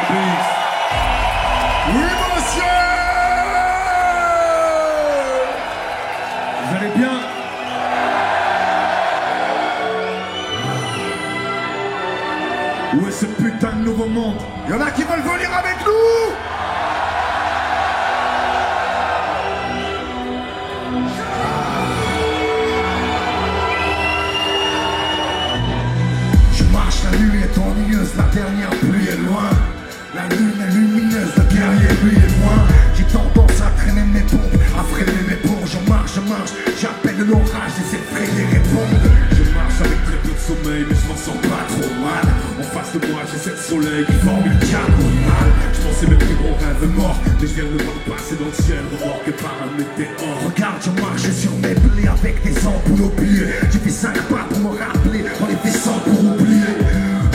APX. Oui, monsieur. Vous allez bien? Où est ce putain de nouveau monde? Y'en a qui veulent venir avec nous. Je marche, la nuit est ennuyeuse, la dernière pluie est loin. La lune est lumineuse, le guerrier lui est loin. J'ai tendance à traîner mes pompes, à freiner mes ponts. Je marche, j'appelle l'orage et ces frayés répondent. Je marche avec très peu de sommeil, mais je m'en sors pas trop mal. En face de moi, j'ai cette soleil qui forme une diagonale. Je pensais mes plus gros rêves morts, mais je viens de voir passer dans le ciel, remorqué par un météore. Regarde, je marche sur mes blés avec des ampoules au pied. J'ai fait 5 pas pour me rappeler, on les fait 100 pour oublier.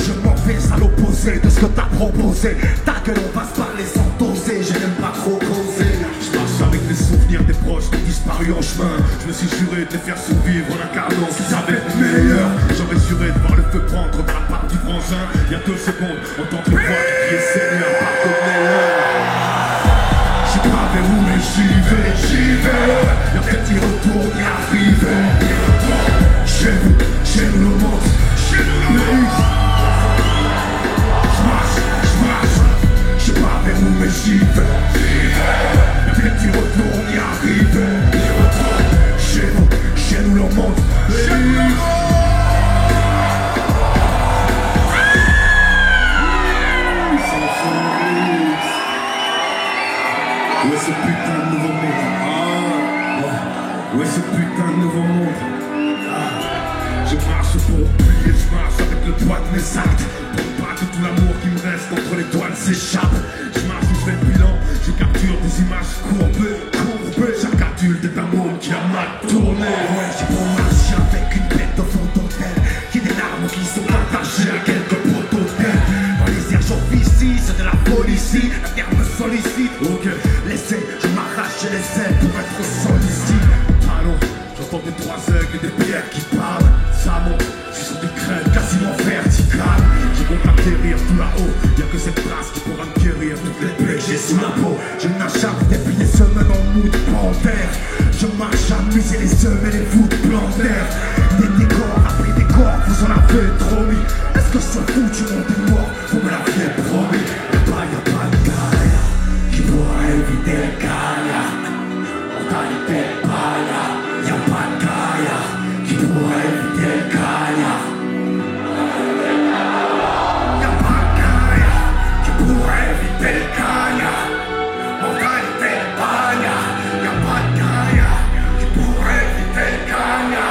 Je m'en vais à l'opposé de ce que t'as proposé. Ta gueule, on va se parler sans doser, je n'aime pas trop causer. Je marche avec les souvenirs des proches qui disparus en chemin. Je me suis juré de les faire survivre en incarnant ce qu'ils avaient de meilleur. J'aurais juré de voir le feu prendre par la part du frangin. Il y a 2 secondes, on entend une voix qui criait Seigneur, pardonnez-leur. Je sais pas vers où mais j'y vais. Y'a peut-être y retourne, y arriver. Chez nous le monde, chez nous le monde. Je sais pas vers où mais j'y vais. Y'a peut-être y retourne, y arriver. Chez nous le monde, chez nous le monde. Où est ce putain de nouveau monde? Où est ce putain de nouveau monde? Je marche pour oublier, je marche avec le poids de mes actes. Pour pas que tout l'amour qui me reste entre les toiles s'échappe. Je marche où je fais le bilan, je capture des images courbées. Chaque adulte est un monde qui a mal tourné. Ouais, j'ai beau marcher avec une bête de fontaine. Qui des larmes qui sont attachées à quelques poteaux de terre. Dans les airs j'officie, c'est de la policie. La terre me sollicite. Ok, Laissez, je m'arrache les ailes pour être sollicite. allons, j'entends des 3 aigles et des pierres qui parlent. Ça monte, je suis sur des crênes quasiment verticales. Je compte atterrir tout là-haut, y'a que cette trace qui pourra me guérir toutes les plaies que j'ai sous la peau. Je n'achète depuis des semaines en mood panthère. Je marche à muser les œufs et les voûtes plantaires. Des décors après des corps, vous en avez trop mis. Est-ce que ce foutu monde est mort? Vous me l'aviez promis. Y'a pas de gaia qui pourra éviter le gaia. Mentalité gaia. Y'a pas de gaia qui pourra éviter le gaia. Y'a pas de gaia qui pourra éviter le gaia. Mentalité gaia. Y'a pas de gaia qui pourra éviter le gaia.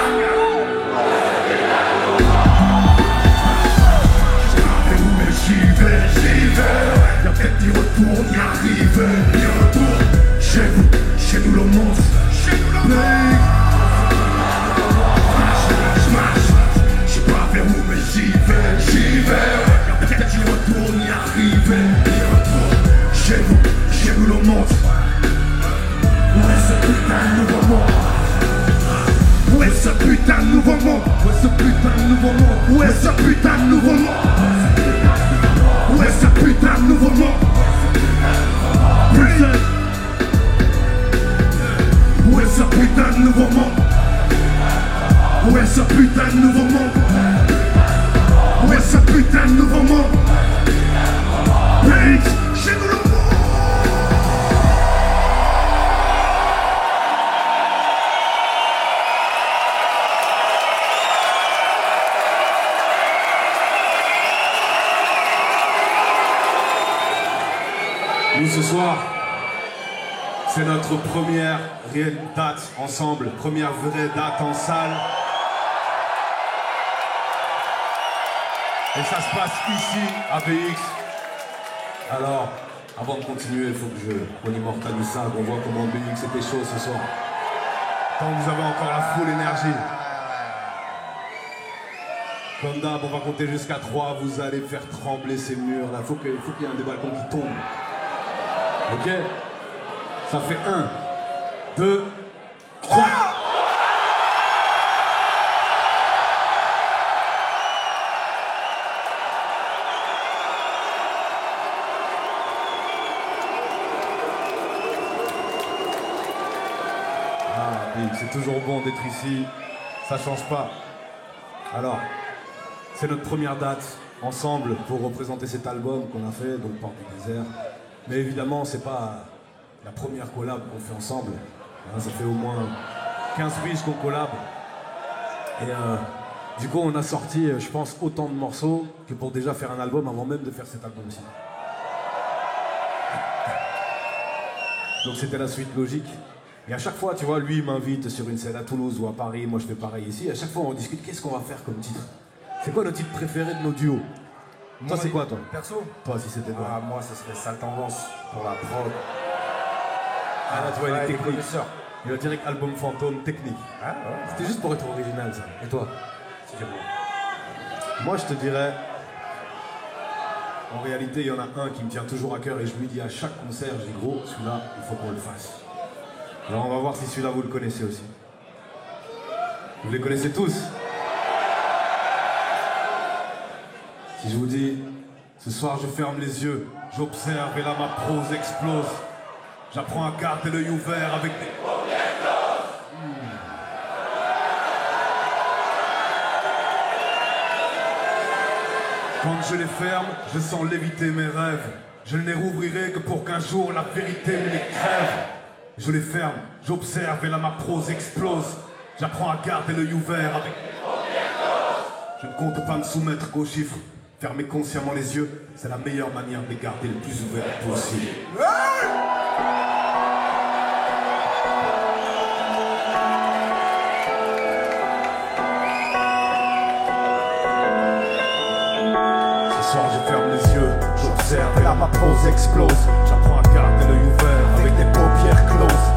J'y vais. Y'a peut-être y retourne, y arrive. Y retourne. Chez nous le monde. Chez nous le monde. Je marche. Je sais pas vers où mais j'y vais. Y'a peut-être y retourne, y arrive. Y retourne. Chez nous le monde. Où est ce putain de nouveau monde? Où est ce putain de nouveau monde? Où est ce putain de nouveau monde? Où est ce putain de nouveau monde? Où est ce putain de nouveau monde? Où est ce putain de nouveau monde? Où est ce putain de nouveau monde? Où est ce putain de nouveau monde? Bitch, chez nous le monde. nous ce soir, c'est notre première réelle date ensemble, première vraie date en salle. Et ça se passe ici, à BX. Alors, avant de continuer, il faut que on immortalise ça, qu'on voit comment BX était chaud ce soir. Tant que vous avez encore la full énergie. Comme d'hab, on va compter jusqu'à 3, vous allez faire trembler ces murs là. Faut qu'il y ait un des balcons qui tombe. Ok? Ça fait 1, 2, 3. magnifique. C'est toujours bon d'être ici. Ça change pas. Alors, c'est notre première date ensemble pour représenter cet album qu'on a fait, donc Porte du désert. Mais évidemment, c'est pas la première collab qu'on fait ensemble. Hein, ça fait au moins 15 piges qu'on collab. Et du coup, on a sorti, je pense, autant de morceaux que pour déjà faire un album avant même de faire cet album-ci. Donc c'était la suite logique. Et à chaque fois, tu vois, lui il m'invite sur une scène à Toulouse ou à Paris, moi je fais pareil ici. À chaque fois, on discute, qu'est-ce qu'on va faire comme titre? C'est quoi le titre préféré de nos duos? Toi, c'est quoi, toi? Perso? Toi, si c'était toi. Ah, moi, ce serait Sale Tendance pour la prod. Ah, là, tu vois, il est technique. connaisseurs. Il va direct album fantôme technique. Ah, ouais. C'était juste pour être original, ça. Et toi? C'est bon. Moi, je te dirais, en réalité, il y en a un qui me tient toujours à cœur et je lui dis à chaque concert, je dis gros, celui-là, il faut qu'on le fasse. Alors on va voir si celui-là vous le connaissez aussi. Vous les connaissez tous? Si je vous dis, ce soir je ferme les yeux, j'observe et là ma prose explose. J'apprends à garder l'œil ouvert avec des paupières closes. Quand je les ferme, je sens léviter mes rêves. Je ne les rouvrirai que pour qu'un jour la vérité me les crève. Je les ferme, j'observe et là ma prose explose. J'apprends à garder l'œil ouvert avec des paupières closes. Je ne compte pas me soumettre qu'aux chiffres. Fermer consciemment les yeux, c'est la meilleure manière de les garder le plus ouverts possible. Ce soir je ferme les yeux, j'observe et là ma prose explose. J'apprends à garder l'œil ouvert avec des paupières closes.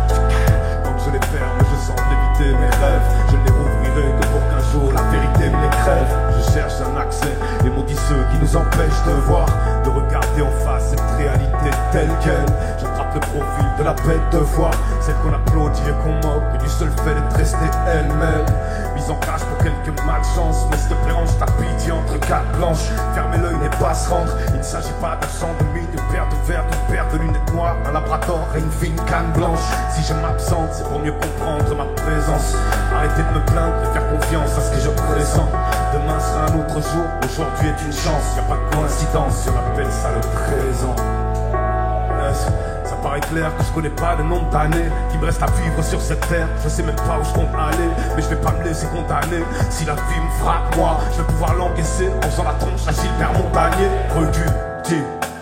Quand je les ferme, je sens léviter mes rêves. Je ne les rouvrirai que pour qu'un jour la vérité me les crève. Je cherche un accès, les maudits ceux qui nous empêchent de voir, de regarder en face cette réalité telle qu'elle. J'attrape le profil de la bête de voir, celle qu'on applaudit et qu'on moque, du seul fait d'être restée elle-même. Mise en cage pour quelques malchances, mais s'il te plaît range ta pitié entre quatre planches. Fermer l'œil n'est pas se rendre, il ne s'agit pas d'un champ de mine, d'une paire de verres, d'une paire de lunettes noires, un labrador et une fine canne blanche. Si je m'absente, c'est pour mieux comprendre ma présence. Arrêtez de me plaindre et faire confiance à ce que je pressens. Demain sera un autre jour, aujourd'hui est une chance, y a pas de coïncidence, on appelle ça le présent. Ça paraît clair que je connais pas le nombre d'années qui me reste à vivre sur cette terre. Je sais même pas où je compte aller, mais je vais pas me laisser condamner. Si la vie me frappe, moi, je vais pouvoir l'encaisser en faisant la tronche à Gilbert Montagnier. Recule,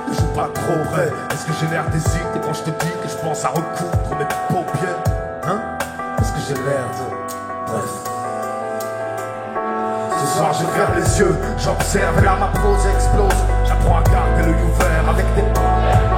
ne joue pas trop près. Est-ce que j'ai l'air d'hésiter quand je te dis que je pense à recoudre mes paupières? Hein? Est-ce que j'ai l'air de... Bref. Ce soir je ferme les yeux, j'observe et là ma prose explose. J'apprends à garder l'œil ouvert avec des paupières.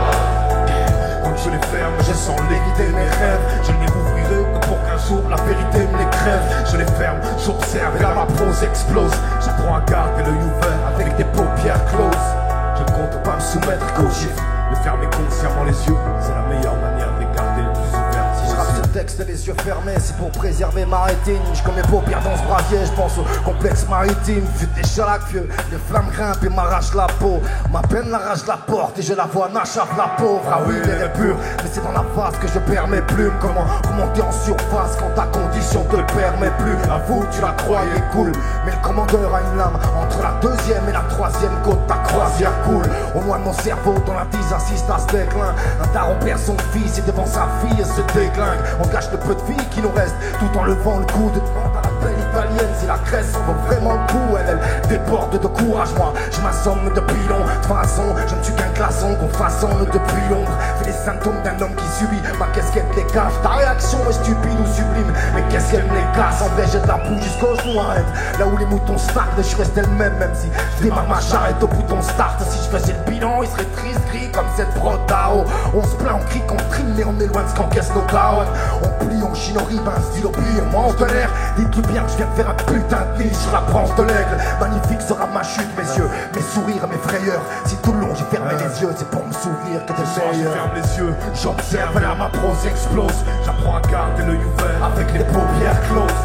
Quand je les ferme, je sens léviter mes rêves. Je ne les rouvrirai que pour qu'un jour la vérité me les crève. Je les ferme, j'observe et là ma prose explose. J'apprends à garder l'œil ouvert avec des paupières closes. Je ne compte pas me soumettre qu'aux chiffres. De fermer consciemment les yeux, c'est la meilleure manière de les garder le plus ouverts. Si je rappe ce texte les yeux fermés, c'est pour préserver ma rétine. Je comme mes paupières dans ce brasier, je pense au complexe maritime. Fut des chalacs vieux, les flammes grimpent et m'arrachent la peau. Ma peine l'arrache la porte et je la vois n'achappe la pauvre. Ah oui, l'air est pur, mais c'est dans la face que je perds mes plumes. Comment remonter en surface quand ta condition te le permet plus? Avoue, tu la croyais cool, mais le commandeur a une lame entre la deuxième et la troisième côte. Ta croisière coule au moins de mon cerveau, dans la tise assiste à ce déclin. Un daron perd son fils et devant sa fille se déglingue. On gâche le peu de vie qui nous reste tout en levant le coude. Demande à la belle italienne si la Grèce en vaut vraiment le coup. Elle déborde de courage, moi je m'assomme depuis long. De toute façon, je ne suis qu'un glaçon qu'on façonne depuis l'ombre. Fais les symptômes d'un homme qui subit, ma casquette les cache. Ta réaction est stupide ou sublime, mais qu'est-ce qu'elle me les casse? En vrai j'ai de la boue jusqu'au genou, arrête. Là où les moutons startent, je reste elle-même. Même si je démarre ma charrette au bouton start. Si je faisais le bilan, il serait triste, gris comme cette brotte d'Ao. On se plaint, on crie, qu'on trime, mais on est loin de ce qu'encaisse nos darons. On plie, on chine, on ribe, un stylo plie, on mange de l'air. Dites-lui bien que je viens de faire un putain de nid sur la branche de l'aigle. Magnifique sera ma chute, mes yeux, mes sourires, mes frayeurs. Si tout le long j'ai fermé les yeux, c'est pour me souvenir que t'es meilleur. Je ferme les yeux, j'observe et là ma prose explose. J'apprends à garder l'œil ouvert avec les paupières closes.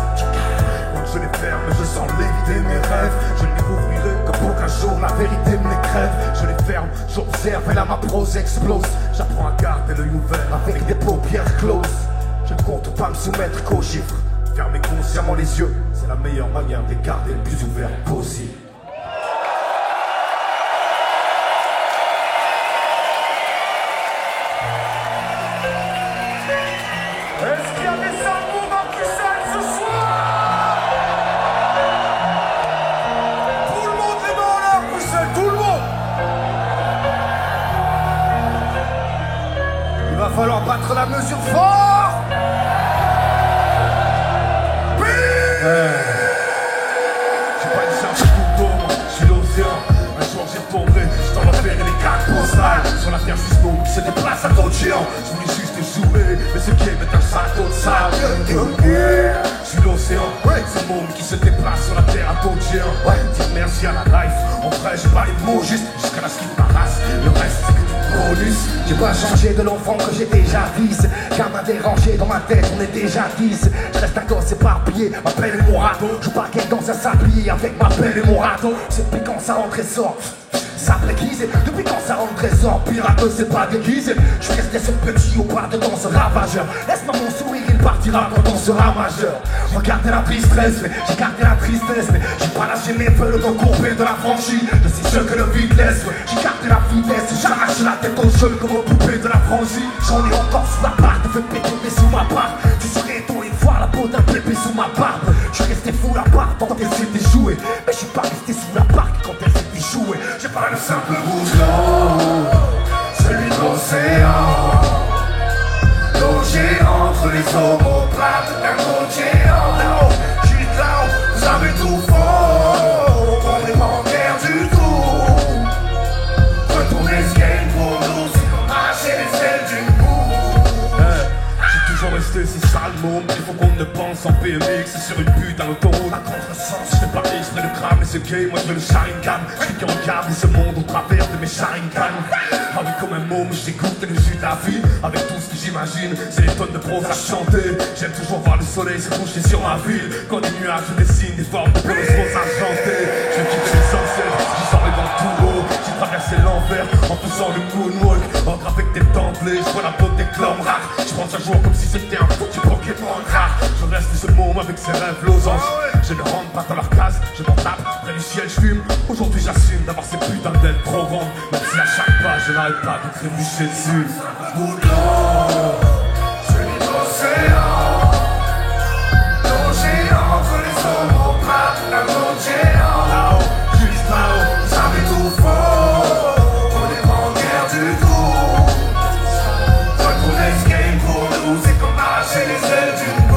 Quand je les ferme, je sens léviter mes rêves. Je ne les rouvrirai que pour qu'un jour la vérité me les crève. Je les ferme, j'observe et là ma prose explose. J'apprends à garder l'œil ouvert avec des paupières closes. Je ne compte pas me soumettre qu'aux chiffres. Fermez consciemment les yeux, c'est la meilleure manière de les garder le plus ouvert possible. Est-ce qu'il y a des salmons dans Bruxelles ce soir? Tout le monde les mains en l'air, Bruxelles, tout le monde! Il va falloir battre la mesure fort! J'ai pas une charge de couteau, moi, je suis l'océan. Un jour j'y retournerai, je t'en enverrai les cartes postales. Sur la terre jusqu'au bout, se déplace à d'autres géants. Je voulais juste jouer, mais ce qui est un sac de sable. Je suis l'océan, ce monde qui se déplace sur la terre à d'autres géants. Dire merci à la life, en vrai j'ai pas les mots juste jusqu'à la skip ma race. Le reste c'est que du bonus. J'ai pas changé de l'enfant que j'ai déjà vise. Car m'a dérangé dans ma tête, on est déjà 10. Je reste un gosse éparpillé, ma pelle et mon râteau. Je parquais dans un sablier avec ma pelle et mon râteau. C'est depuis quand ça rentre et sort. Ça plaisait, depuis quand ça rentre trésor, pirate c'est pas déguisé. Je suis resté ce petit au pas de dans ce ravageur. Laisse-moi mon sourire, il partira quand on sera majeur. Regardez la tristesse, mais j'ai gardé la tristesse. Mais j'ai pas lâché mes feux, le dos courbé de la franchise. Je sais ce que le vide laisse, j'ai gardé la vitesse. J'arrache la tête aux jeunes comme aux poupées de la franchise. J'en ai encore sous la barre, te fais péter sous ma barbe. Tu serais étonné de voir la peau d'un bébé sous ma barbe. Je suis resté fou la barbe quand elle s'était jouée. Mais je suis pas resté sous la barbe quand elle s'était jouée. J'ai pas le simple Bougelon, celui de l'océan, logé entre les omoplates d'un gros géant. Là-haut, juste là-haut, vous avez tout faux, on n'est pas en guerre du tout. Retourner ce game pour nous, c'est comme arracher les ailes d'une boue. J'ai toujours resté si sale monde, il faut qu'on ne pense en PMX, c'est sur une putain d'autoroute à contresens. Je fais pas exprès de cramer ce game, moi je veux le Sharingan. Je qui regarde ce monde au travers de mes Sharingan. Ah oui, comme un môme, j'écoute le jus de la vie. Avec tout ce que j'imagine, c'est des tonnes de prose à chanter. J'aime toujours voir le soleil se coucher sur ma ville. Quand les nuages dessinent des formes de pelouse rose argentées. Je quitte les ancêtres, j'y sors les dents tout haut. J'ai traversé l'enfer en faisant le moonwalk. Entre avec des templés, je vois la peau des clames rares. Je pense un jour comme si c'était un foutu Pokémon rare. Je reste ce môme avec ses rêves losanges. Je ne rentre pas dans leur case, je m'en tape, près du ciel je fume. Aujourd'hui j'assume d'avoir ces putains d'ailes trop grandes. Même si à chaque pas je n'arrête pas de trébucher dessus. Bougelon, celui de l'océan, logé entre les omoplates d'un gros géant. Là-haut, juste là-haut, vous avez tout faux, on n'est pas en guerre du tout. Retourner ce game pour nous, c'est comme arracher les ailes d'une boue.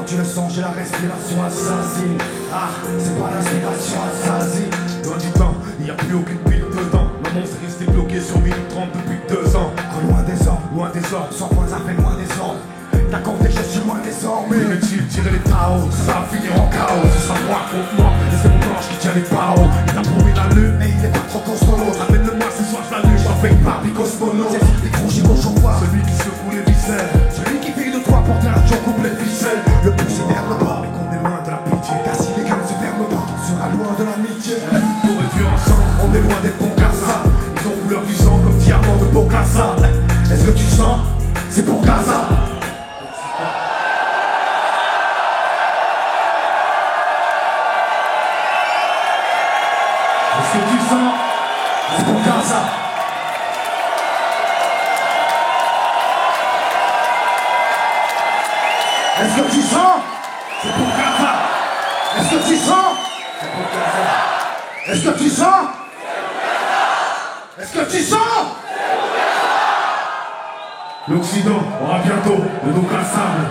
Tu le sens, j'ai la respiration assassine. Ah, c'est pas l'inspiration assassine. Loin du temps, il n'y a plus aucune pile dedans. Le monde s'est resté bloqué sur 1030 depuis 2 ans. Loin des hommes, loin des hommes, sans points à fait loin des hommes. T'as compté, je suis loin des hommes. Inutile, tirer les taos, ça va finir en chaos. Ce sera moi contre moi, et c'est mon ange qui tient les barreaux. Il t'a prouvé la lune, mais il est pas trop costaud. Amène-le-moi ce soir, je la lune, j'en fais pas, Cosmono. C'est celui qui franchit au chauffard, celui qui secoue les viscères, celui qui fait de toi pour dire la coupe les ficelles. Le plus c'est vers le bord, mais qu'on est loin de la piste. Est-ce que tu sens? C'est pour Gaza. Est-ce que tu sens? C'est pour Gaza. Est-ce que tu sens? Est-ce que tu sens? L'Occident aura bientôt le dos cassable.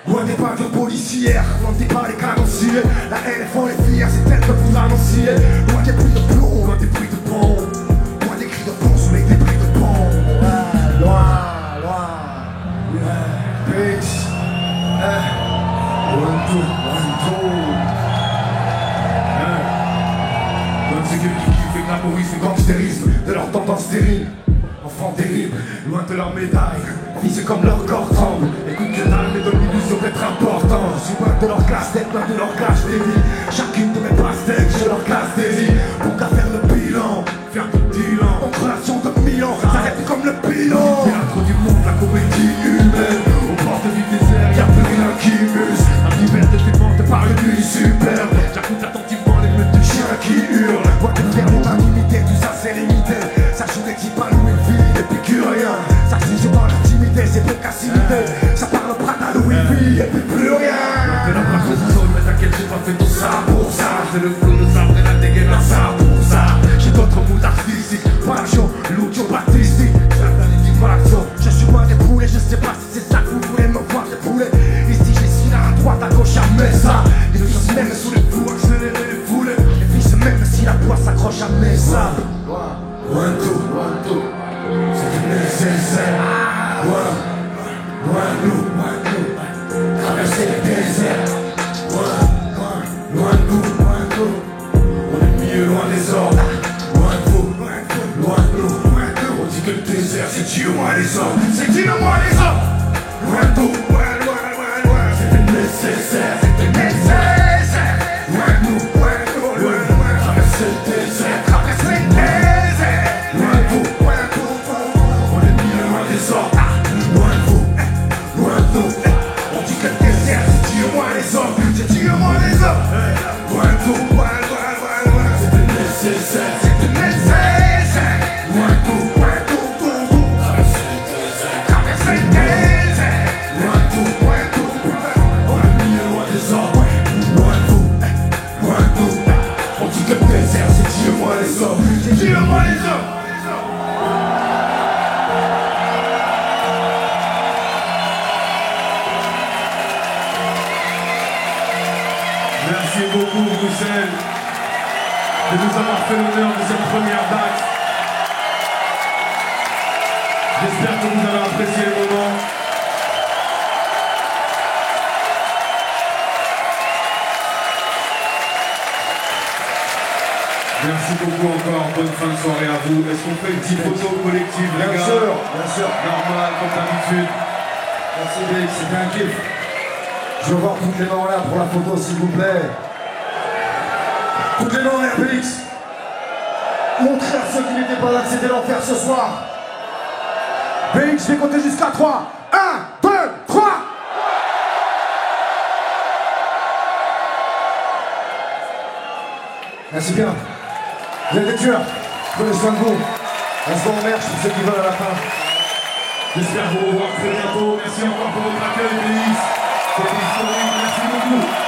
Loin des bagues policières, loin des pas les canonciers. La haine font les fiers, c'est elle que vous annonciez. Loin des bruits de plomb, loin des bruits de bombes. Loin des cris de pont sous les débris de bombes. Ouais, loin. Bitch. One, two. Loin de ces gueules qui favorisent le gangstérisme de leur tendance stérile. Enfants terribles, loin de leur médaille. Visés comme leur corps tremble. Écoute que dalle, mais donne l'illusion d'être important. Je suis loin de leur classe tête, loin de leur clash des vies. Chacune de mes pastèques, je leur classe des vies. Pour qu'à faire le bilan, Faire du bilan. en relation de Milan, ça reste comme le pilon. Théâtre du monde, la comédie humaine. Au bord du désert, y'a plus rien qui muse. Un hiver de démente par une nuit superbe. J'écoute attentivement les meutes de chiens qui hurlent. Moi de faire l'unanimité, tout ça c'est limité. Ça joue des types à Louis V, épicurien. Ça se joue dans l'intimité, c'est pour cassimité. Ça parle Prada, Louis V, et puis plus rien. Mais la place de sol, mais t'inquiète, j'ai pas fait tout ça pour ça. C'est le flot de sabre et la dégaine à ça pour ça. J'ai d'autres moods artistiques. Macho, Lucio Battisti, Satanic Maxo. Je suis loin des poulets, je sais pas si c'est ça que vous voulez me voir des poulets. Ici j'ai signe à droite, à gauche, à Mesa. Les filles se mènent sous les fous, accélérer les foulées. Les filles se mènent si la poisse s'accroche à Mesa. One, two. C'est nécessaire. Loin nous. Traverser les déserts. Loin nous. On est mieux loin des ordres. Loin de vous. On dit que le désert c'est Dieu moi les hommes. C'est Dieu moi les hommes. Loin de nous. C'était nécessaire. Loin de nous. Traverser le désert. Loin de vous. On est mieux loin des ordres. Loin de vous. On dit que le désert c'est Dieu moi les hommes. C'est Dieu moi les hommes. Loin de vous. C'était nécessaire. Loin de vous. Traverser le désert. Loin de vous. On est mieux loin des ordres. Loin de vous. On dit que le désert c'est Dieu moi les hommes. C'est Dieu moi les hommes. Merci beaucoup Bruxelles de nous avoir fait l'honneur de cette première date. J'espère que vous avez apprécié le moment. Merci beaucoup encore, bonne fin de soirée à vous. Est-ce qu'on fait une petite photo collective les gars? Bien sûr. Normal, comme d'habitude. Merci Big, c'était un kiff. Je veux voir toutes les mains en l'air pour la photo s'il vous plaît. Toutes les mains en l'air, Bix. Montrez à ceux qui n'étaient pas là que c'était l'enfer ce soir. Bix, je vais compter jusqu'à 3. 1, 2, 3. Merci bien. Vous êtes des tueurs. Prenez soin de vous. On se voit en merch pour ceux qui veulent à la fin. J'espère vous revoir très bientôt. Merci encore pour votre accueil, Félix. C'était historique. Merci beaucoup.